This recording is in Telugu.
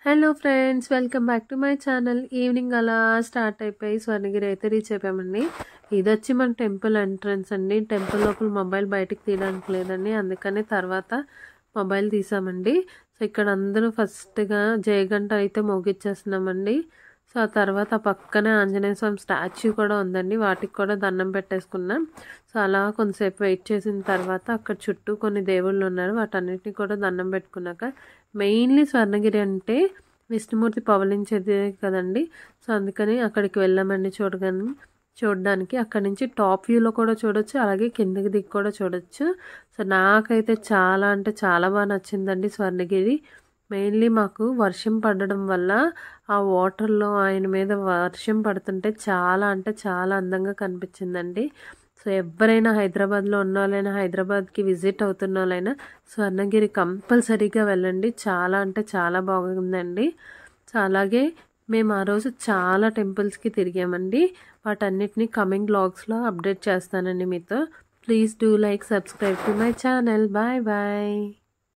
Hello friends, welcome back to my channel. Evening అలా స్టార్ట్ అయిపోయి స్వర్ణగిరి అయితే రీచ్ అయిపోయామండి. ఇది వచ్చి మన టెంపుల్ ఎంట్రన్స్ అండి. టెంపుల్ లోపల మొబైల్ బయటికి తీయడానికి లేదండి, అందుకని తర్వాత మొబైల్ తీసామండి. సో ఇక్కడ అందరూ ఫస్ట్గా జయగంట అయితే మోగిచ్చేస్తున్నామండి. సో ఆ తర్వాత పక్కనే ఆంజనేయ స్వామి స్టాచ్యూ కూడా ఉందండి, వాటికి కూడా దండం పెట్టేసుకున్నాం. సో అలా కొంతసేపు వెయిట్ చేసిన తర్వాత అక్కడ చుట్టూ కొన్ని దేవుళ్ళు ఉన్నారు, వాటన్నిటిని కూడా దండం పెట్టుకున్నాక మెయిన్లీ స్వర్ణగిరి అంటే విష్ణుమూర్తి పవలించేది కదండి. సో అందుకని అక్కడికి వెళ్ళామండి చూడడానికి. అక్కడి నుంచి టాప్ వ్యూలో కూడా చూడొచ్చు, అలాగే కిందకి దిగి కూడా చూడొచ్చు. సో నాకైతే చాలా అంటే చాలా బాగా నచ్చిందండి స్వర్ణగిరి. మెయిన్లీ మాకు వర్షం పడడం వల్ల ఆ వాటర్లో ఆయన మీద వర్షం పడుతుంటే చాలా అంటే చాలా అందంగా కనిపించిందండి. సో ఎవరైనా హైదరాబాద్లో ఉన్న వాళ్ళైనా, హైదరాబాద్కి విజిట్ అవుతున్న వాళ్ళైనా స్వర్ణగిరి కంపల్సరీగా వెళ్ళండి. చాలా అంటే చాలా బాగుందండి. సో అలాగే మేము ఆ రోజు చాలా టెంపుల్స్కి తిరిగామండి. వాటన్నిటిని కమింగ్ బ్లాగ్స్లో అప్డేట్ చేస్తానండి మీతో. Please do like, subscribe to my channel. Bye bye.